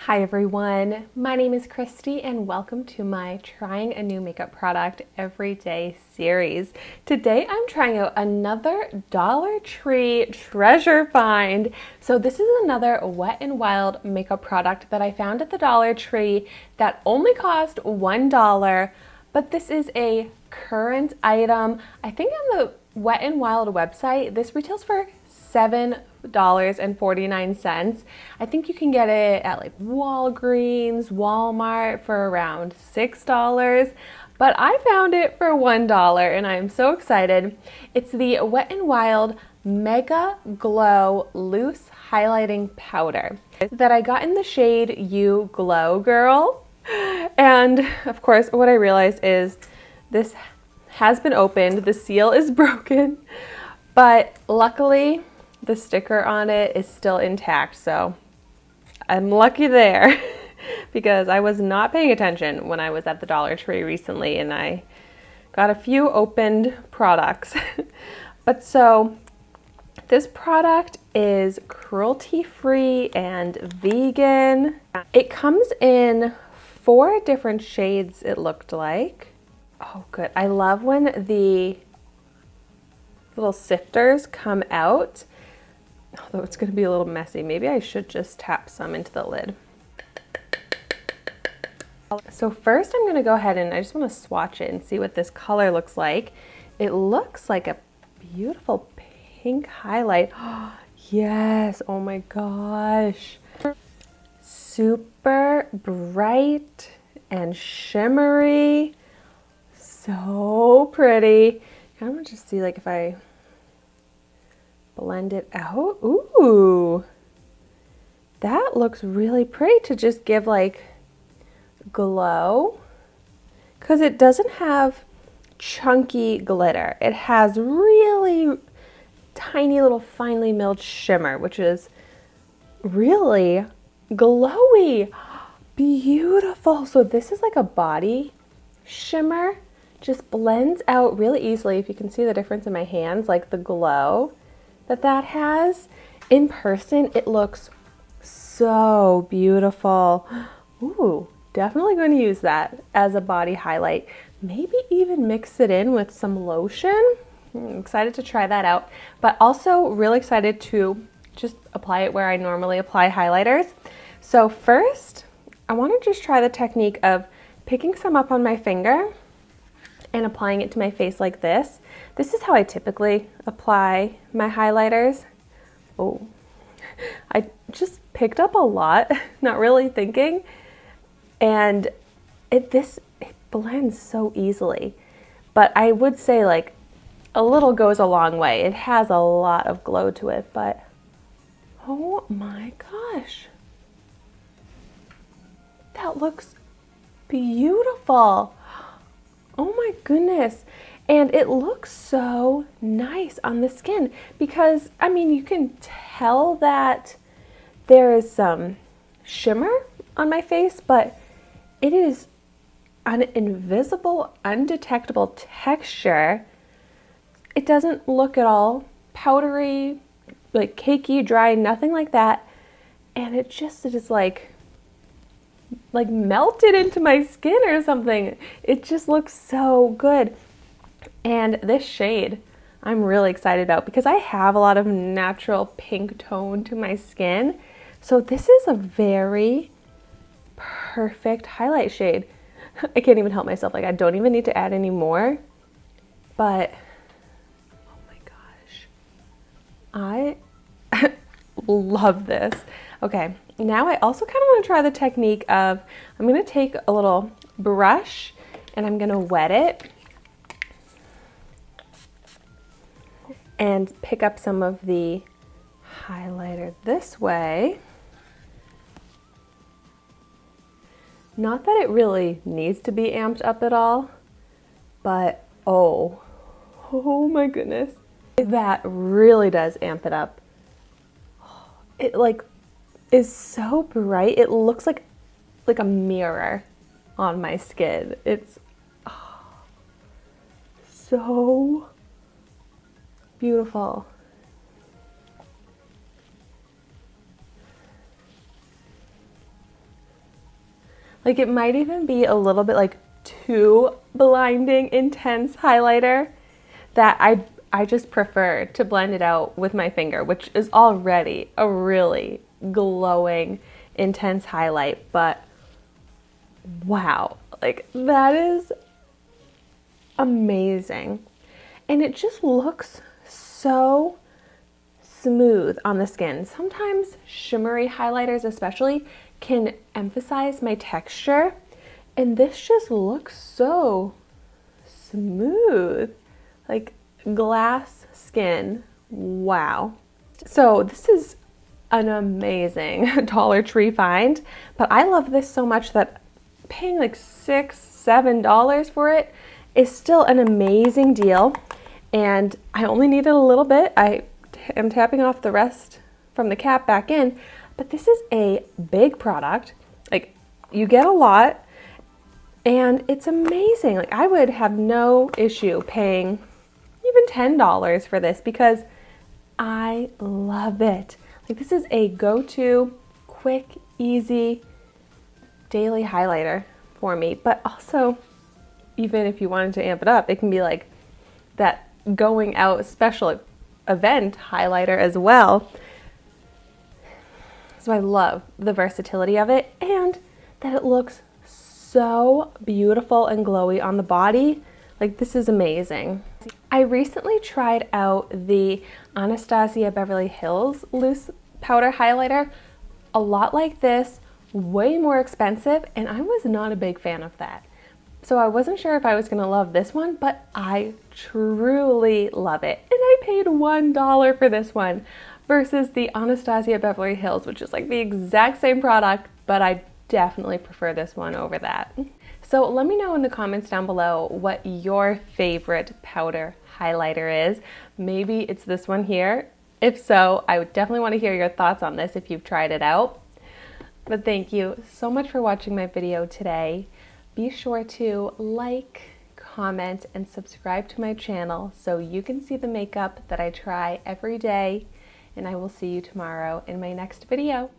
Hi everyone, my name is Christy and welcome to my Trying a New Makeup Product Every Day series. Today I'm trying out another Dollar Tree treasure find. So this is another Wet n Wild makeup product that I found at the Dollar Tree that only cost $1, but this is a current item. I think on the Wet n Wild website, this retails for $7.49. I think you can get it at like Walgreens, Walmart for around $6, but I found it for $1 and I am so excited. It's the Wet n Wild MegaGlo Loose Highlighting Powder that I got in the shade You Glow Girl. And of course, what I realized is this has been opened, the seal is broken, but luckily the sticker on it is still intact, so I'm lucky there because I was not paying attention when I was at the Dollar Tree recently and I got a few opened products. But so this product is cruelty-free and vegan. It comes in 4 different shades, it looked like. Oh, good. I love when the little sifters come out, although it's going to be a little messy. Maybe I should just tap some into the lid. So first I'm going to go ahead and I just want to swatch it and see what this color looks like. It looks like a beautiful pink highlight. Yes, oh my gosh. Super bright and shimmery. So pretty. I want to just see like if I blend it out. Ooh, that looks really pretty to just give like glow, because it doesn't have chunky glitter. It has really tiny little finely milled shimmer, which is really glowy. Beautiful. So this is like a body shimmer, just blends out really easily. If you can see the difference in my hands, like the glow that has. In person, it looks so beautiful. Ooh, definitely going to use that as a body highlight. Maybe even mix it in with some lotion. I'm excited to try that out, but also really excited to just apply it where I normally apply highlighters. So first, I want to just try the technique of picking some up on my finger and applying it to my face like this. This is how I typically apply my highlighters. Oh, I just picked up a lot, not really thinking. And it blends so easily. But I would say like a little goes a long way. It has a lot of glow to it, but oh my gosh. That looks beautiful. Oh my goodness. And it looks so nice on the skin because, I mean, you can tell that there is some shimmer on my face, but it is an invisible, undetectable texture. It doesn't look at all powdery, like cakey, dry, nothing like that. And it is like melted into my skin or something. It just looks so good. And this shade I'm really excited about because I have a lot of natural pink tone to my skin. So this is a very perfect highlight shade. I can't even help myself. Like I don't even need to add any more. But oh my gosh. I love this. Okay, now I also kind of want to try the technique of, I'm going to take a little brush and I'm going to wet it and pick up some of the highlighter this way. Not that it really needs to be amped up at all, but oh my goodness. That really does amp it up. It like is so bright. It looks like a mirror on my skin. It's so beautiful. Like, it might even be a little bit like too blinding intense highlighter that I just prefer to blend it out with my finger, which is already a really glowing intense highlight. But wow, like that is amazing. And it just looks so smooth on the skin. Sometimes shimmery highlighters especially can emphasize my texture, and this just looks so smooth, like glass skin. Wow. So this is an amazing Dollar Tree find, but I love this so much that paying like $6-7 for it is still an amazing deal. And I only needed a little bit. I am tapping off the rest from the cap back in, but this is a big product. Like, you get a lot, and it's amazing. Like, I would have no issue paying even $10 for this because I love it. Like, this is a go-to, quick, easy, daily highlighter for me. But also, even if you wanted to amp it up, it can be like that going out special event highlighter as well. So I love the versatility of it, and that it looks so beautiful and glowy on the body. Like, this is amazing. I recently tried out the Anastasia Beverly Hills loose powder highlighter, a lot like this, way more expensive, and I was not a big fan of that. So I wasn't sure if I was gonna love this one, but I truly love it. And I paid $1 for this one versus the Anastasia Beverly Hills, which is like the exact same product, but I definitely prefer this one over that. So let me know in the comments down below what your favorite powder highlighter is. Maybe it's this one here. If so, I would definitely want to hear your thoughts on this if you've tried it out. But thank you so much for watching my video today. Be sure to like, comment, and subscribe to my channel so you can see the makeup that I try every day. And I will see you tomorrow in my next video.